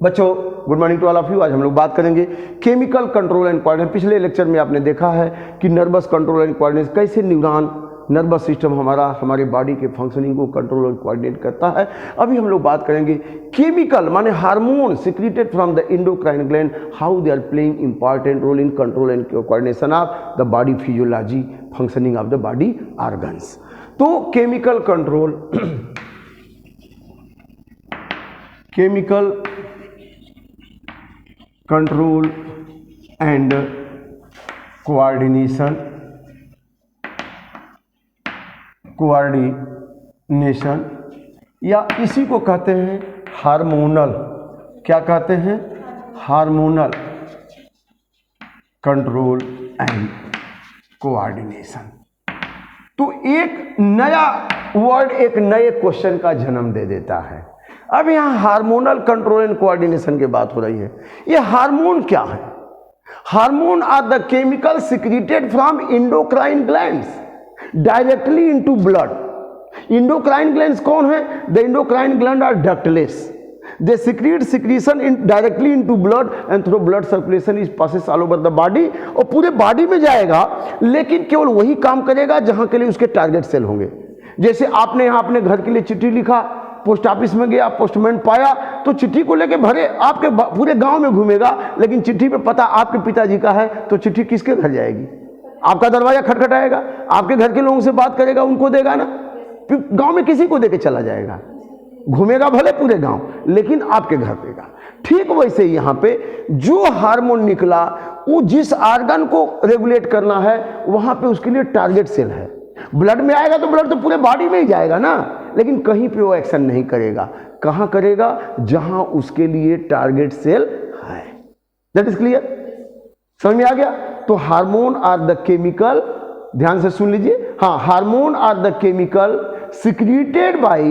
बच्चों good morning to all of you. आज हम लोग बात करेंगे केमिकल कंट्रोल एंड कोऑर्डिनेशन। पिछले लेक्चर में आपने देखा है कि नर्वस कंट्रोल एंड कोऑर्डिनेशन, कैसे न्यूरॉन नर्वस सिस्टम हमारे बॉडी के फंक्शनिंग को कंट्रोल और कोऑर्डिनेट करता है। अभी हम लोग बात करेंगे केमिकल माने hormone secreted from the endocrine gland, how they are playing important role in control and coordination of the body physiology, functioning of the body organs. तो chemical control, chemical control and coordination या इसी को कहते हैं hormonal, क्या कहते हैं, hormonal control and coordination. तो एक नया वर्ड एक नए क्वेश्चन का जन्म दे देता है। अब यहां हार्मोनल कंट्रोल एंड कोऑर्डिनेशन की बात हो रही है। ये हार्मोन क्या है? Hormone are the chemical secreted from endocrine glands directly into blood. Endocrine glands कौन है? The endocrine gland are ductless, they secrete secretion directly into blood and through blood circulation is passes all over the body। और पूरे body में जाएगा, लेकिन केवल वही काम करेगा जहां के लिए उसके टारगेट सेल होंगे। जैसे आपने यहां अपने घर के लिए चिट्ठी लिखा, पोस्ट ऑफिस में गया, पोस्टमैन पाया, तो चिट्ठी को लेके भरे आपके पूरे गांव में घूमेगा, लेकिन चिट्ठी पे पता आपके पिताजी का है, तो चिट्ठी किसके घर जाएगी? आपका दरवाजा खटखटाएगा, आपके घर के लोगों से बात करेगा, उनको देगा ना, गांव में किसी को देके चला जाएगा, घूमेगा भले पूरे गांव, लेकिन आपके घर देगा। ठीक वैसे ही यहां पे जो हार्मोन निकला वो जिस ऑर्गन को रेगुलेट करना है वहां पे उसके लिए टारगेट सेल है। ब्लड में आएगा तो ब्लड तो पूरे बॉडी में ही जाएगा ना, लेकिन कहीं पे वो एक्शन नहीं करेगा। कहां करेगा? जहां उसके लिए टारगेट सेल है। That is clear? समझ में आ गया? तो हार्मोन आर द केमिकल, ध्यान से सुन लीजिए, हाँ, hormone are the chemical secreted by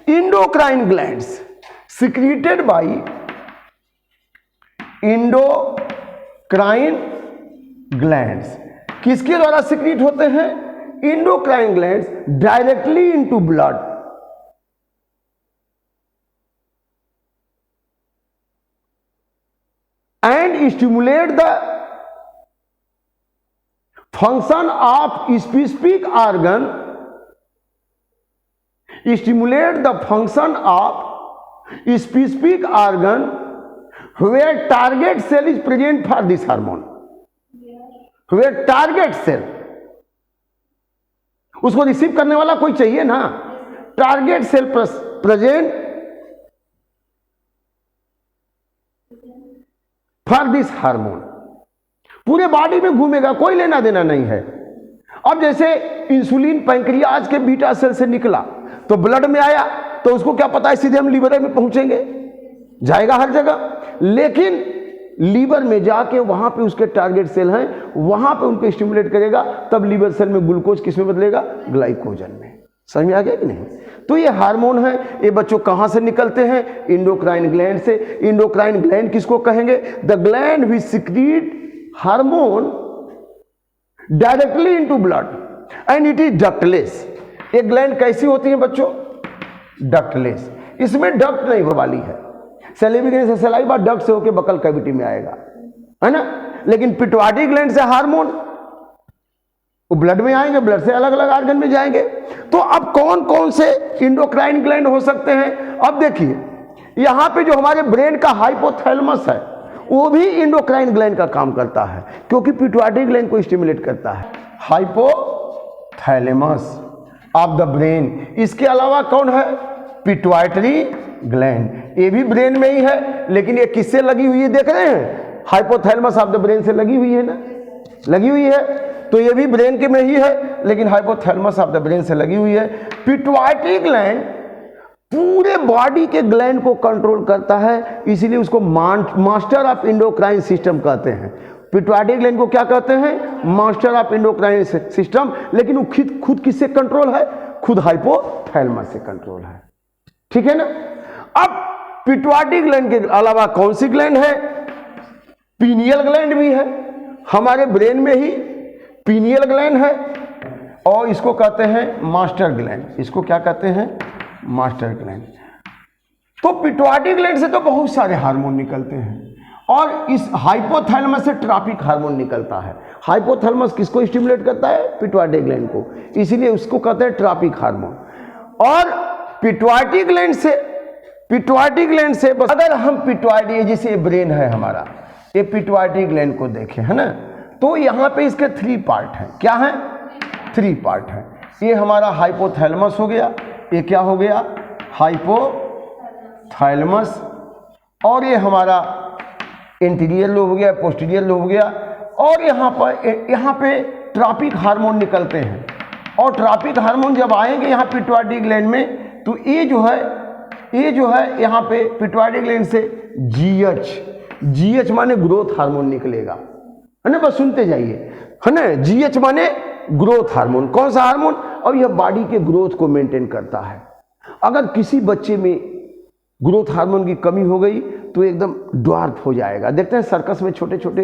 endocrine glands, secreted by endocrine glands. किसके द्वारा सिक्रीट होते हैं? Endocrine glands directly into blood and stimulate the function of specific organ, stimulate the function of specific organ where target cell is present for this hormone, where target cell, उसको receive करने वाला कोई चाहिए ना, target cell present for this hormone. पूरे body में घूमेगा, कोई लेना देना नहीं है। अब जैसे इंसुलिन पैंक्रियाज के बीटा सेल से निकला तो ब्लड में आया, तो उसको क्या पता है सीधे हम लीवर में पहुंचेंगे, जाएगा हर जगह, लेकिन लीवर में जाके वहां पे उसके टारगेट सेल हैं, वहां पे उनको स्टिमुलेट करेगा, तब लीवर सेल में ग्लूकोज किस में बदलेगा? ग्लाइकोजन में। समझ में आ गया कि नहीं? तो ये हार्मोन है। ये बच्चों कहां से निकलते हैं? एंडोक्राइन ग्लैंड से। एंडोक्राइन ग्लैंड किसको कहेंगे? The gland which secrete hormone directly into blood and it is ductless. ये ग्लैंड कैसी होती है बच्चों? डक्टलेस। इसमें डक्ट नहीं होने वाली है, सैलिवा ग्लैंड से सलाइवा डक्ट से होकर बकल कैविटी में आएगा, है ना। लेकिन पिट्यूटरी ग्लैंड से हार्मोन वो ब्लड में आएंगे, ब्लड से अलग अलग ऑर्गन में जाएंगे। तो अब कौन कौन से एंडोक्राइन ग्लैंड हो सकते हैं? अब देखिए, यहां पे जो हमारे ब्रेन का हाइपोथैलेमस है वो भी एंडोक्राइन ग्लैंड का काम करता है, क्योंकि पिट्यूटरी ग्लैंड को स्टिमुलेट करता है। Hypothalamus of the brain. इसके अलावा कौन है? Pituitary gland. ये भी ब्रेन में ही है, लेकिन ये किससे लगी हुई है देख रहे हैं? हाइपोथैलेमस ऑफ द ब्रेन से लगी हुई है ना, लगी हुई है। तो ये भी ब्रेन के में ही है, लेकिन हाइपोथैलेमस ऑफ द ब्रेन से लगी हुई है। पिट्यूटरी ग्लैंड पूरे बॉडी के ग्लैंड को कंट्रोल करता है, इसीलिए उसको मास्टर ऑफ एंडोक्राइन सिस्टम कहते हैं। पिट्यूटरी ग्लैंड को क्या कहते हैं? Master of endocrine system. लेकिन वो खुद किससे कंट्रोल है? खुद हाइपोथैलेमस से कंट्रोल है। ठीक है ना। अब पिट्यूटरी ग्लैंड के अलावा कौन सी ग्लैंड है? पीनियल ग्लैंड भी है, हमारे ब्रेन में ही पीनियल ग्लैंड है, और इसको कहते हैं मास्टर ग्लैंड। इसको क्या कहते हैं? Master gland. तो पिट्यूटरी ग्लैंड से तो बहुत सारे हार्मोन निकलते हैं और इस हाइपोथैलेमस से ट्रॉपिक हार्मोन निकलता है। हाइपोथैलेमस किसको स्टिमुलेट करता है? पिट्यूटरी ग्लैंड को, इसीलिए उसको कहते हैं ट्रॉपिक हार्मोन। और पिट्यूटरी ग्लैंड से अगर हम पिट्यूटरी, जैसे ब्रेन है हमारा, ये पिट्यूटरी ग्लैंड को देखें, है ना, तो यहाँ पे इसके 3 पार्ट हैं। क्या है? 3 पार्ट है। ये हमारा हाइपोथैलेमस हो गया, ये क्या हो गया? हाइपोथैलेमस। और ये हमारा एंटीरियर लोब हो गया, पोस्टीरियर लोब हो गया। और यहाँ पे ट्रॉपिक हार्मोन निकलते हैं और ट्रॉपिक हार्मोन जब आएंगे यहाँ पिट्यूटरी ग्लैंड में, तो ये जो है यहाँ पे पिट्यूटरी ग्लैंड से GH माने ग्रोथ हार्मोन निकलेगा, है ना, बस सुनते जाइए, है ना। GH माने ग्रोथ हार्मोन। कौन सा हार्मोन? और यह बॉडी के ग्रोथ को मेंटेन करता है। अगर किसी बच्चे में ग्रोथ हार्मोन की कमी हो गई तो एकदम ड्वार्फ हो जाएगा। देखते हैं सर्कस में छोटे छोटे,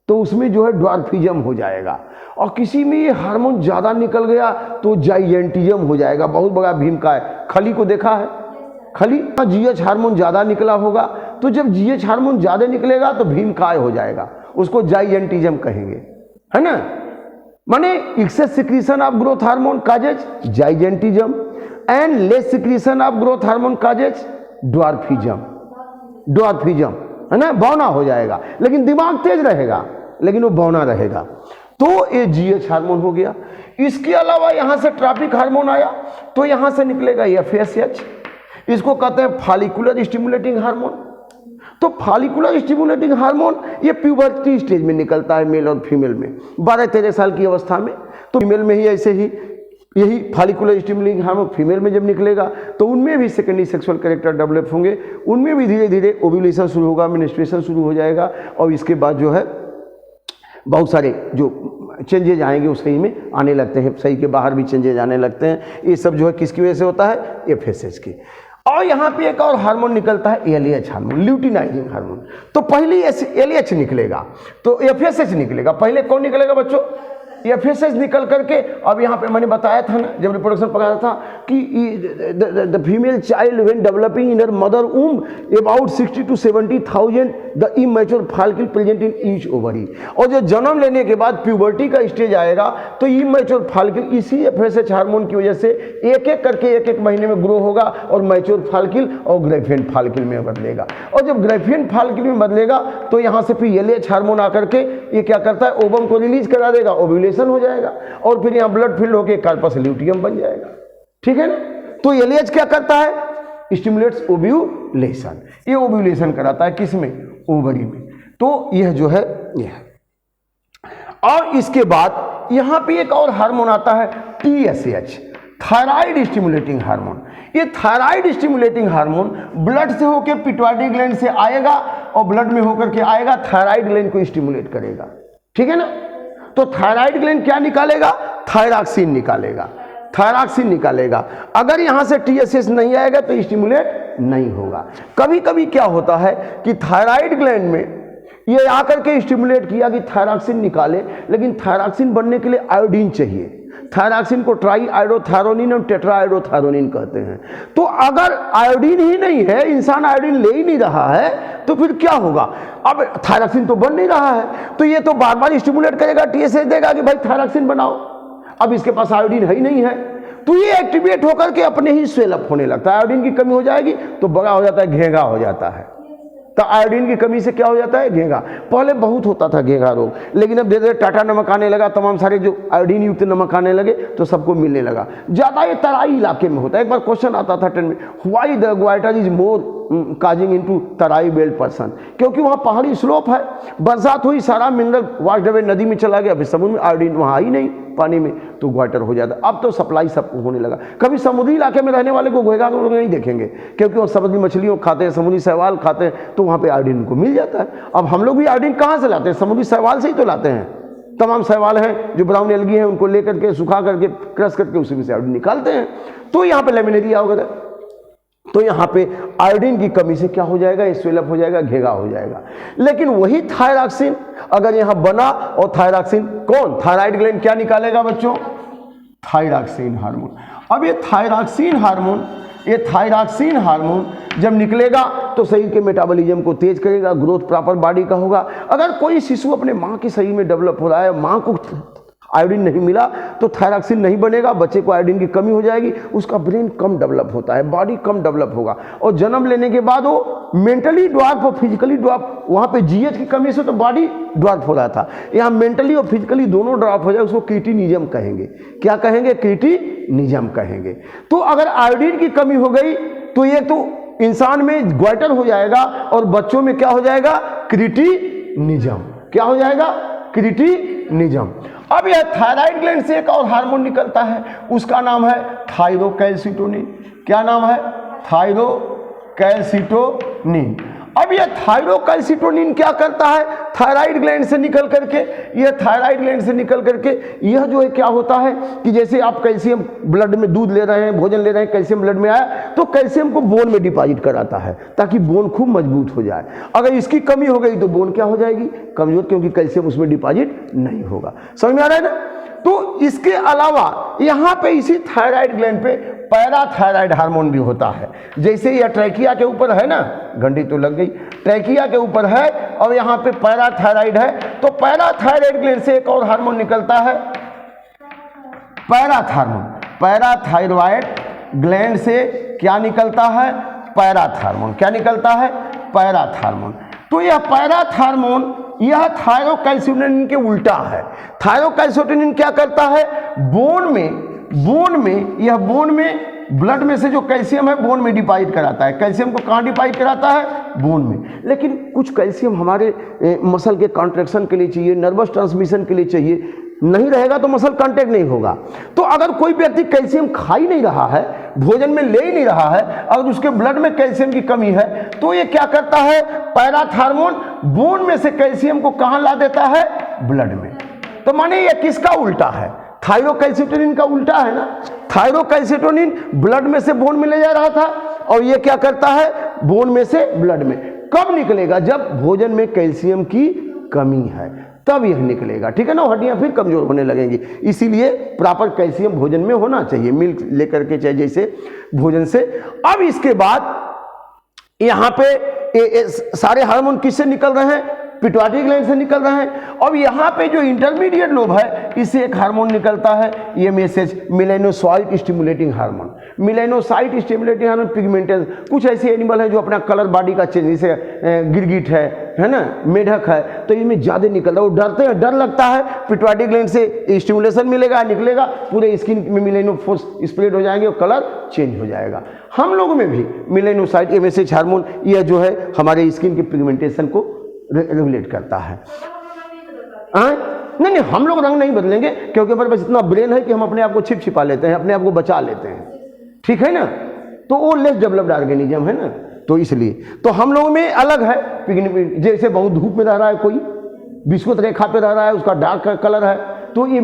तो उसमें जो है ड्वार्फिज्म हो जाएगा। और किसी में ये हार्मोन ज़्यादा निकल गया तो जाइंटिज्म हो जाएगा, बहुत बड़ा भीमकाय। खली को देखा है? खली GH हार्मोन ज़्यादा निकला होगा, तो जब GH हार्मोन ज़्यादा निकलेगा तो भीमकाय हो जाएगा, उसको जाइंटिज्म कहेंगे, है ना। माने excess secretion of growth hormone causes gigantism and less secretion of growth hormone causes dwarfism, है ना, बौना हो जाएगा। लेकिन दिमाग तेज रहेगा, लेकिन वो बौना रहेगा। तो ये GH हार्मोन हो गया। इसके अलावा यहां से ट्रॉपिक हार्मोन आया तो यहां से निकलेगा FSH, इसको कहते हैं फॉलिकुलर स्टिमुलेटिंग हार्मोन। तो फॉलिकुलर स्टिमुलेटिंग हार्मोन ये प्यूबर्टी स्टेज में निकलता है, मेल और फीमेल में, 12-13 साल की अवस्था में। तो फीमेल में ही ऐसे ही यही फॉलिकुलर स्टिमुलेटिंग हार्मोन फीमेल में जब निकलेगा तो उनमें भी सेकेंडरी सेक्सुअल कैरेक्टर डेवलप होंगे, उनमें भी धीरे धीरे ओव्यूलेशन शुरू होगा, मेंस्ट्रुएशन शुरू हो जाएगा। और इसके बाद जो है बहुत सारे जो चेंजेज आएंगे वो सही में आने लगते हैं, सही के बाहर भी चेंजेज आने लगते हैं। ये सब जो है किसकी वजह से होता है? FSH की। और यहाँ पे एक और हार्मोन निकलता है LH हार्मोन, ल्यूटिनाइजिंग हार्मोन। तो पहले LH निकलेगा तो FSH निकलेगा। पहले कौन निकलेगा बच्चों? FSH निकल करके, अब यहाँ पे मैंने बताया था ना जब रिप्रोडक्शन पढ़ाया था कि the female child when developing in her mother womb about 60 to 70,000 the immature follicle present in each ovary. और जो जन्म लेने के बाद प्यूबर्टी का स्टेज आएगा तो इमैच्योर फॉलिकल इसी FSH हार्मोन की वजह से एक एक करके एक एक महीने में ग्रो होगा और मैच्योर फॉलिकल और ग्राइफियन फॉलिकल में बदलेगा। और जब ग्राइफियन फॉलिकल में बदलेगा तो यहाँ से फिर LH हार्मोन आकर के ये क्या करता है? ओवम को रिलीज करा देगा, ओव्यूलेशन हो जाएगा और फिर यहाँ ब्लड फिल्ड होकर कार्पस ल्यूटियम बन जाएगा। ठीक है ना। तो LH क्या करता है? Stimulates ovulation. ये ओव्यूलेशन कराता है किसमें? ओवरी में। तो यह जो है यह है। और इसके बाद यहां पे एक और हार्मोन आता है TSH, थायराइड स्टिमुलेटिंग हार्मोन। ये थायराइड स्टिमुलेटिंग हार्मोन ब्लड से होकर पिट्यूटरी ग्लैंड से आएगा और ब्लड में होकर के आएगा, थायराइड ग्लैंड को स्टिमुलेट करेगा। ठीक है ना। तो थायराइड ग्लैंड क्या निकालेगा? थायरॉक्सिन निकालेगा। अगर यहां से TSH नहीं आएगा तो स्टिमुलेट नहीं होगा। कभी कभी क्या होता है कि थायराइड ग्लैंड में ये आकर के स्टिमुलेट किया कि थायरॉक्सिन निकाले, लेकिन थायरॉक्सिन बनने के लिए आयोडीन चाहिए। थायरॉक्सिन को ट्राई आयोडोथायरोनिन और टेट्रा आयोडोथायरोनिन कहते हैं। तो अगर आयोडीन ही नहीं है, इंसान आयोडीन ले ही नहीं रहा है, तो फिर क्या होगा? अब थायरॉक्सिन तो बन नहीं रहा है, तो ये तो बार बार स्टिमुलेट करेगा, TSH देगा कि भाई थायरॉक्सिन बनाओ। अब इसके पास आयोडीन है ही नहीं है, तो ये एक्टिवेट होकर के अपने ही स्वेलअप होने लगता है। आयोडीन की कमी हो जाएगी तो बड़ा हो जाता है, घेंगा हो जाता है। तो आयोडीन की कमी से क्या हो जाता है? घेंगा। पहले बहुत होता था घेंगा रोग, लेकिन अब धीरे धीरे टाटा नमक आने लगा, तमाम सारे जो आयोडीन युक्त नमक आने लगे तो सबको मिलने लगा। ज्यादा ये तराई इलाके में होता है। एक बार क्वेश्चन आता था 10 में, why the goitre is more causing into Terai belt person? क्योंकि वहाँ पहाड़ी स्लोप है, बरसात हुई, सारा मिनरल वाश अवे नदी में चला गया, फिर समुद्र में आयोडीन वहाँ ही नहीं पानी में, तो ग्वाइटर हो जाता। अब तो सप्लाई सब होने लगा। कभी समुद्री इलाके में रहने वाले को घेंगा लोग नहीं देखेंगे, क्योंकि वो समुद्री मछलियों खाते हैं, समुद्री शैवाल खाते हैं, तो वहाँ पे आयोडीन को मिल जाता है। अब हम लोग भी आयोडीन कहाँ से लाते हैं? समुद्री शैवाल से ही तो लाते हैं। तमाम शैवाल हैं जो ब्राउन एल्गी हैं, उनको लेकर के सुखा करके क्रश करके उसी में से आयोडीन निकालते हैं। तो यहाँ पे लेमिनेरिया वगैरह, तो यहाँ पे आयोडीन की कमी से क्या हो जाएगा? स्वेलअप हो जाएगा, घेंगा हो जाएगा। लेकिन वही थायरॉक्सिन अगर यहाँ बना, और थायरॉक्सिन कौन? थायराइड ग्लैंड क्या निकालेगा बच्चों? Thyroxine hormone. अब ये थायरॉक्सिन हार्मोन ये थायरॉक्सिन हार्मोन जब निकलेगा तो शरीर के मेटाबॉलिज्म को तेज करेगा, ग्रोथ प्रॉपर बॉडी का होगा। अगर कोई शिशु अपने माँ के शरीर में डेवलप हो रहा है, माँ को आयोडीन नहीं मिला तो थायरॉक्सिन नहीं बनेगा, बच्चे को आयोडीन की कमी हो जाएगी, उसका ब्रेन कम डेवलप होता है, बॉडी कम डेवलप होगा, और जन्म लेने के बाद वो मेंटली ड्वार्फ और फिजिकली ड्वार्फ, वहाँ पे जीएच की कमी से तो बॉडी ड्वार्फ हो रहा था, यहाँ मेंटली और फिजिकली दोनों ड्वार्फ हो जाए, उसको क्रिटिनिज्म कहेंगे। क्या कहेंगे? क्रिटिनिज्म कहेंगे। तो अगर आयोडीन की कमी हो गई तो ये तो इंसान में ग्वाइटर हो जाएगा और बच्चों में क्या हो जाएगा? क्रिटिनिज्म। क्या हो जाएगा? क्रिटिनिज्म। अब यह थायराइड ग्लैंड से एक और हार्मोन निकलता है, उसका नाम है थायरोकैल्सिटोनिन। क्या नाम है? थायरोकैल्सिटोनिन। अब यह थायरोकैल्सिटोनिन क्या करता है? थायराइड ग्लैंड से निकल करके, यह थायराइड ग्लैंड से निकल करके यह जो है क्या होता है कि जैसे आप कैल्शियम ब्लड में, दूध ले रहे हैं, भोजन ले रहे हैं, कैल्शियम ब्लड में आया तो कैल्शियम को बोन में डिपॉजिट कराता है ताकि बोन खूब मजबूत हो जाए। अगर इसकी कमी हो गई तो बोन क्या हो जाएगी? कमजोर, क्योंकि कैल्शियम उसमें डिपॉजिट नहीं होगा। समझ में आ रहा है ना? तो इसके अलावा यहाँ पे इसी थायराइड ग्लैंड पे पैराथायराइड हार्मोन भी होता है। जैसे यह ट्रैकिया के ऊपर है ना, घंटी तो लग गई, ट्रैकिया के ऊपर है और यहाँ पे पैराथायराइड है, तो पैराथायराइड ग्लैंड से एक और हार्मोन निकलता है पैराथार्मोन। पैराथायरॉयड ग्लैंड से क्या निकलता है? पैराथार्मोन। क्या निकलता है? पैराथार्मोन। तो यह पैराथार्मोन यह थायरोकैल्सिटोनिन के उल्टा है। थायरोकैल्सिटोनिन क्या करता है? बोन में ब्लड में से जो कैल्शियम है बोन में डिपॉजिट कराता है। कैल्शियम को कहाँ डिपॉजिट कराता है? बोन में। लेकिन कुछ कैल्शियम हमारे मसल के कॉन्ट्रैक्शन के लिए चाहिए, नर्वस ट्रांसमिशन के लिए चाहिए, नहीं रहेगा तो मसल कांटेक्ट नहीं होगा। तो अगर कोई व्यक्ति कैल्शियम खा ही नहीं रहा है, भोजन में ले ही नहीं रहा है, अगर उसके ब्लड में कैल्शियम की कमी है तो ये क्या करता है? पैराथार्मोन बोन में से कैल्शियम को कहाँ ला देता है? ब्लड में। तो माने ये किसका उल्टा है? थायरोकैल्सिटोनिन का उल्टा है ना। थायरोकैल्सिटोनिन ब्लड में से बोन में ले जा रहा था और ये क्या करता है? बोन में से ब्लड में। कब निकलेगा? जब भोजन में कैल्शियम की कमी है, तब यह निकलेगा। ठीक है ना? हड्डियां फिर कमजोर होने लगेंगी। इसीलिए प्रॉपर कैल्शियम भोजन में होना चाहिए, मिल्क लेकर के चाहे जैसे भोजन से। अब इसके बाद यहां पे सारे हार्मोन किससे निकल रहे हैं? पिट्यूटरी ग्लैंड से निकल रहे हैं। अब यहाँ पे जो इंटरमीडिएट लोब है इससे एक हार्मोन निकलता है, ये message melanocyte stimulating hormone. Melanocyte stimulating hormone pigmentation, कुछ ऐसे एनिमल हैं जो अपना कलर बॉडी का चेंज, जैसे गिरगिट है ना, मेढक है, तो इनमें ज़्यादा निकलता है, वो डरते हैं, डर लगता है। पिट्यूटरी ग्लैंड से स्टिमुलेशन मिलेगा, निकलेगा, पूरे स्किन में मेलानोफोर्स स्प्रेड हो जाएंगे और कलर चेंज हो जाएगा। हम लोगों में भी मेलानोसाइट मैसेज हार्मोन यह जो है हमारे स्किन के पिगमेंटेशन को रेगुलेट करता है। नहीं, हम लोग रंग नहीं बदलेंगे क्योंकि हमारे पास इतना ब्रेन है कि हम अपने आप को छिपा लेते हैं, अपने आप को बचा लेते हैं। ठीक है ना? तो वो लेस डेवलप्ड ऑर्गेनिज्म है ना, तो इसलिए तो हम लोगों में अलग है। जैसे बहुत धूप में रह रहा है, कोई विषुवत रेखा पे रह रहा है, उसका डार्क कलर है, तो ये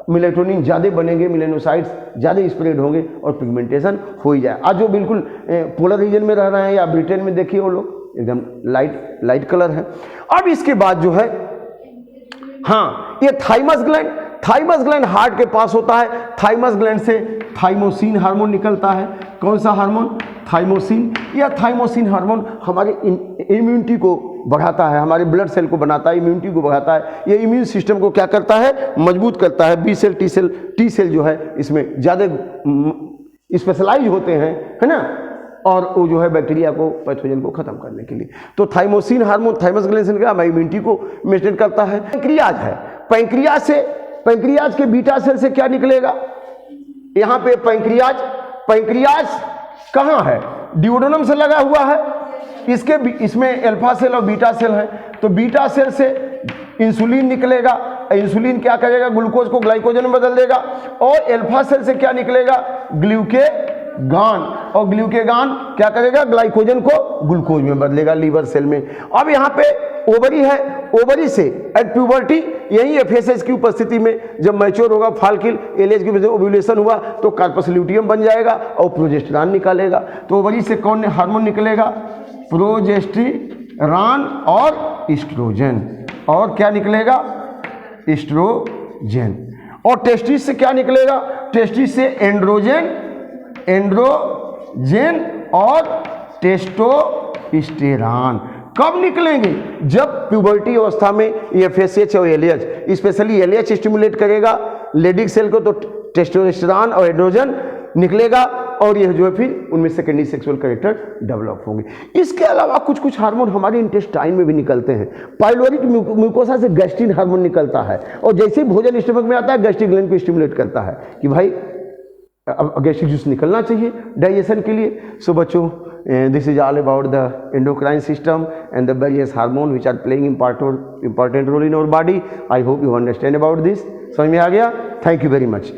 मेलेटोनिन ज़्यादा बनेंगे, मेलानोसाइट्स ज़्यादा स्प्रेड होंगे और पिगमेंटेशन हो ही जाए। आज जो बिल्कुल पोलर रीजन में रह रहे हैं या ब्रिटेन में देखिए, वो लोग एकदम लाइट कलर है। अब इसके बाद जो है, हाँ, ये थाइमस ग्लैंड हार्ट के पास होता है। थाइमस ग्लैंड से थाइमोसिन हार्मोन निकलता है। कौन सा हार्मोन? थाइमोसिन। यह थाइमोसिन हार्मोन हमारे इम्यूनिटी को बढ़ाता है, हमारे ब्लड सेल को बनाता है, इम्यूनिटी को बढ़ाता है। ये इम्यून सिस्टम को क्या करता है? मजबूत करता है। बी सेल, टी सेल जो है इसमें ज़्यादा स्पेशलाइज होते हैं, है ना, और वो जो है बैक्टीरिया को, पैथोजन को खत्म करने के लिए। तो थाइमोसिन हार्मोन थाइमस ग्लैंड का इम्यूनिटी को मेंटेन करता है। पैंक्रियाज है, पैंक्रियाज के बीटा सेल से क्या निकलेगा? यहाँ पे पैंक्रियाज कहाँ है? ड्यूोडेनम से लगा हुआ है। इसमें अल्फा सेल और बीटा सेल है। तो बीटा सेल से इंसुलिन निकलेगा। इंसुलिन क्या करेगा? ग्लूकोज को ग्लाइकोजन में बदल देगा। और अल्फा सेल से क्या निकलेगा? ग्लूकेगान। और ग्लूकेगान क्या करेगा? ग्लाइकोजन को ग्लूकोज में बदलेगा लीवर सेल में। अब यहाँ पे ओवरी है, ओवरी से एट प्यूबर्टी, यही एफएसएच की उपस्थिति में जब मैच्योर होगा फॉलिकल, एलएच की वजह से ओव्यूलेशन हुआ तो कार्पस ल्यूटियम बन जाएगा और प्रोजेस्टेरॉन निकालेगा। तो ओवरी से कौन हार्मोन निकलेगा? प्रोजेस्टेरॉन और एस्ट्रोजन। और क्या निकलेगा? एस्ट्रोजन। और टेस्टिस से क्या निकलेगा? टेस्टिस से एंड्रोजन एंड्रोजन और टेस्टोस्टेरॉन कब निकलेंगे? जब प्यूबर्टी अवस्था में ये FSH और LH, स्पेशली LH स्टिमुलेट करेगा लेडिक सेल को, तो टेस्टोस्टेरॉन और एंड्रोजन निकलेगा और यह जो है फिर उनमें सेकेंडरी सेक्सुअल कैरेक्टर डेवलप होंगे। इसके अलावा कुछ कुछ हार्मोन हमारे इंटेस्टाइन में भी निकलते हैं। पाइलोरिक म्यूकोसा से गैस्ट्रिन हार्मोन निकलता है और जैसे ही भोजन स्टमक में आता है गैस्ट्रिक ग्लैंड को स्टिमुलेट करता है कि भाई अब गैस्ट्रिक जूस निकलना चाहिए डाइजेशन के लिए। सो बच्चों, this is all about the endocrine system and the various hormone which are playing important role in our body. I hope you understand about this. समझ में आ गया? Thank you very much.